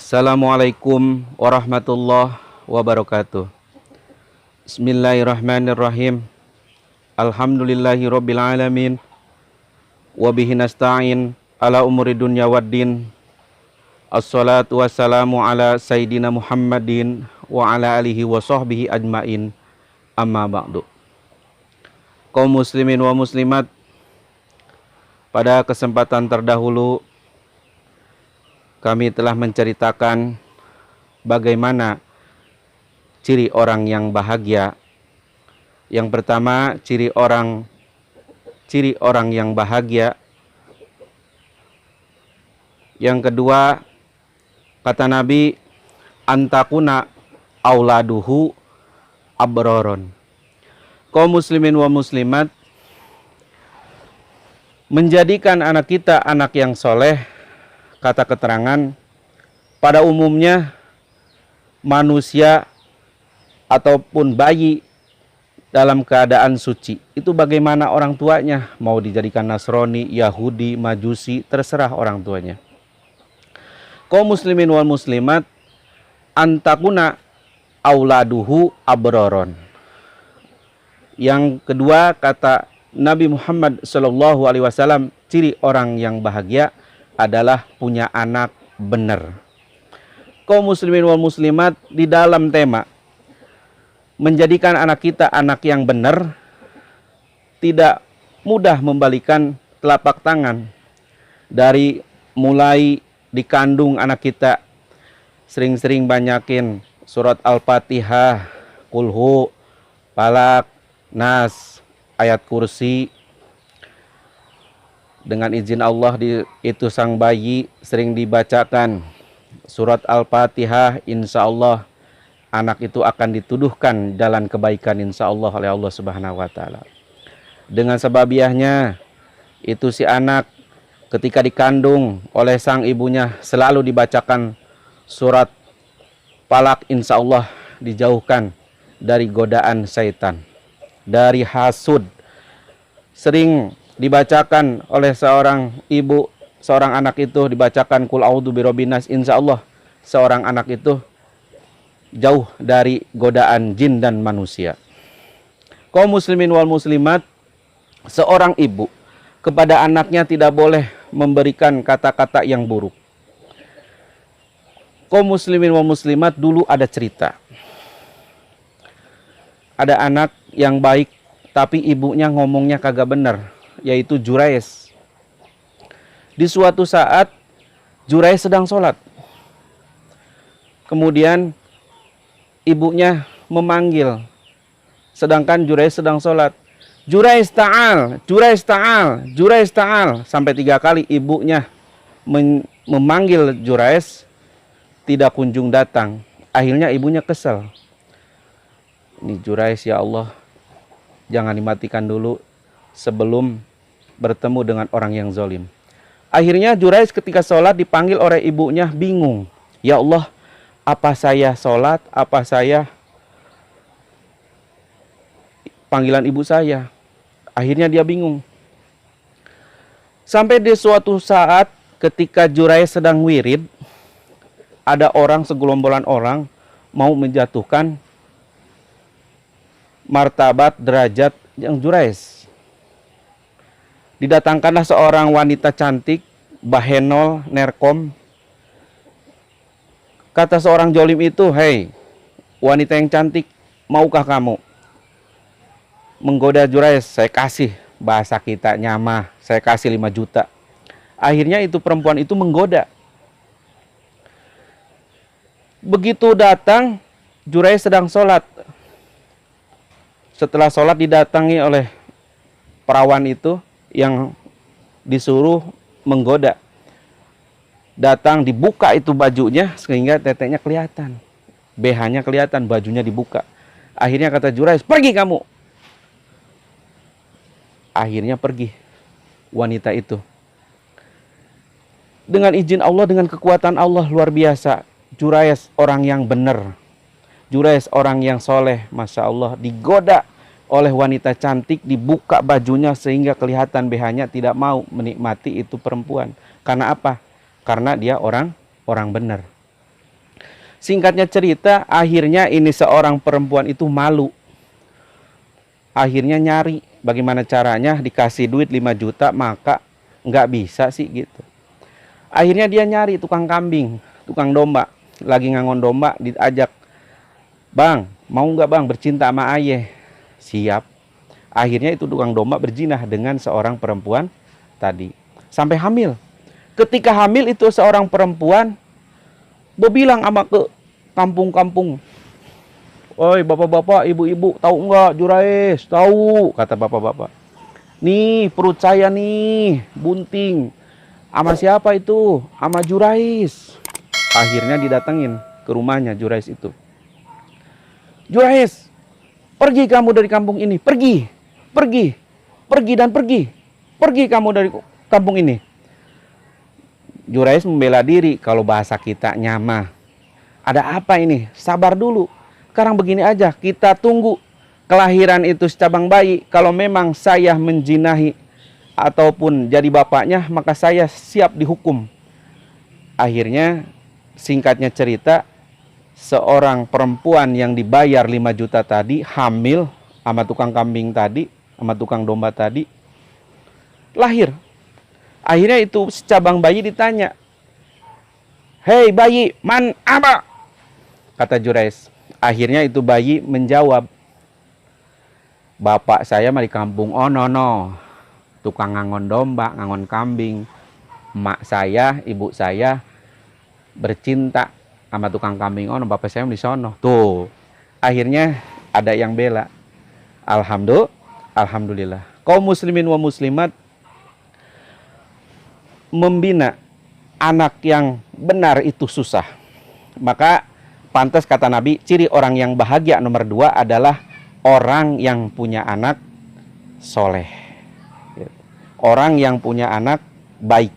Assalamualaikum warahmatullahi wabarakatuh. Bismillahirrahmanirrahim. Alhamdulillahi rabbil alamin. Wabihi nasta'in ala umuri dunya waddin. Assalatu wassalamu ala sayyidina Muhammadin wa ala alihi wa sahbihi ajmain. Amma ba'du. Kaum muslimin wa muslimat, pada kesempatan terdahulu kami telah menceritakan bagaimana ciri orang yang bahagia. Yang pertama, ciri orang yang bahagia. Yang kedua, kata Nabi, antakuna auladuhu abroron. Kaum muslimin wa muslimat, menjadikan anak kita anak yang soleh. Kata keterangan, pada umumnya manusia ataupun bayi dalam keadaan suci itu bagaimana orang tuanya, mau dijadikan Nasrani, Yahudi, Majusi, terserah orang tuanya. Kaum muslimin wal muslimat, antakuna auladuhu abroron. Yang kedua, kata Nabi Muhammad SAW, ciri orang yang bahagia adalah punya anak benar. Kaum muslimin wal muslimat, di dalam tema menjadikan anak kita anak yang benar, tidak mudah membalikan telapak tangan. Dari mulai dikandung anak kita, sering-sering banyakin surat Al-Fatihah, Kulhu, Falak, Nas, ayat kursi. Dengan izin Allah, itu sang bayi sering dibacakan surat Al-Fatihah, insya Allah anak itu akan dituduhkan jalan kebaikan insya Allah oleh Allah Subhanahu wa Ta'ala. Dengan sababiahnya, itu si anak ketika dikandung oleh sang ibunya selalu dibacakan surat Falak, insya Allah dijauhkan dari godaan syaitan, dari hasud. Sering dibacakan oleh seorang ibu, seorang anak itu dibacakan Qul a'udzu birabbin nas, insyaallah seorang anak itu jauh dari godaan jin dan manusia. Kaum muslimin wal muslimat, seorang ibu kepada anaknya tidak boleh memberikan kata-kata yang buruk. Kaum muslimin wal muslimat, dulu ada cerita. Ada anak yang baik tapi ibunya ngomongnya kagak benar, yaitu Jurayz. Di suatu saat Jurayz sedang sholat. Kemudian ibunya memanggil, sedangkan Jurayz sedang sholat. Jurayz ta'al, Jurayz ta'al, Jurayz ta'al. Sampai 3 kali ibunya memanggil Jurayz, tidak kunjung datang. Akhirnya ibunya kesal. Ini Jurayz, ya Allah, jangan dimatikan dulu sebelum bertemu dengan orang yang zalim. Akhirnya Jurayz ketika sholat dipanggil oleh ibunya, bingung. Ya Allah, apa saya sholat, apa saya panggilan ibu saya? Akhirnya dia bingung. Sampai di suatu saat ketika Jurayz sedang wirid, ada orang, segelombolan orang mau menjatuhkan martabat derajat yang Jurayz. Didatangkanlah seorang wanita cantik, bahenol, nerkom. Kata seorang jolim itu, hei wanita yang cantik, maukah kamu menggoda Jurayz? Saya kasih, bahasa kita nyamah, saya kasih 5 juta. Akhirnya itu perempuan itu menggoda. Begitu datang, Jurayz sedang sholat. Setelah sholat didatangi oleh perawan itu yang disuruh menggoda. Datang, dibuka itu bajunya sehingga teteknya kelihatan, BH-nya kelihatan, bajunya dibuka. Akhirnya kata Jurayz, pergi kamu. Akhirnya pergi wanita itu. Dengan izin Allah, dengan kekuatan Allah luar biasa, Jurayz orang yang benar, Jurayz orang yang soleh, Masya Allah, digoda oleh wanita cantik, dibuka bajunya sehingga kelihatan BH-nya, tidak mau menikmati itu perempuan. Karena apa? Karena dia orang benar. Singkatnya cerita, akhirnya ini seorang perempuan itu malu. Akhirnya nyari bagaimana caranya dikasih duit 5 juta, maka nggak bisa sih gitu. Akhirnya dia nyari tukang kambing, tukang domba. Lagi ngangon domba, diajak, "Bang, mau nggak bang bercinta sama ayah?" Siap. Akhirnya itu tukang domba berzinah dengan seorang perempuan tadi. Sampai hamil. Ketika hamil itu seorang perempuan berbilang sama ke kampung-kampung, "Oi bapak-bapak, ibu-ibu, tahu nggak Jurais?" "Tahu," kata bapak-bapak. "Nih perut saya nih bunting. Sama siapa itu?" "Sama Jurais." Akhirnya didatengin ke rumahnya Jurais itu. "Jurais, pergi kamu dari kampung ini. Pergi, pergi, pergi dan pergi. Pergi kamu dari kampung ini." Jurais membela diri, kalau bahasa kita nyama. "Ada apa ini? Sabar dulu. Sekarang begini aja, kita tunggu kelahiran itu secabang bayi. Kalau memang saya menjinahi ataupun jadi bapaknya, maka saya siap dihukum." Akhirnya singkatnya cerita, seorang perempuan yang dibayar 5 juta tadi hamil sama tukang kambing tadi, sama tukang domba tadi, lahir. Akhirnya itu secabang bayi ditanya, "Hei bayi, man apa?" kata Jurais. Akhirnya itu bayi menjawab, "Bapak saya mah di kampung ono no, tukang ngangon domba, ngangon kambing. Mak saya, ibu saya bercinta sama tukang kambing ono, bapak saya di sono." Tuh, akhirnya ada yang bela. Alhamdulillah. Kaum muslimin wa muslimat, membina anak yang benar itu susah. Maka pantas kata Nabi, ciri orang yang bahagia nomor 2 adalah orang yang punya anak soleh. Orang yang punya anak baik.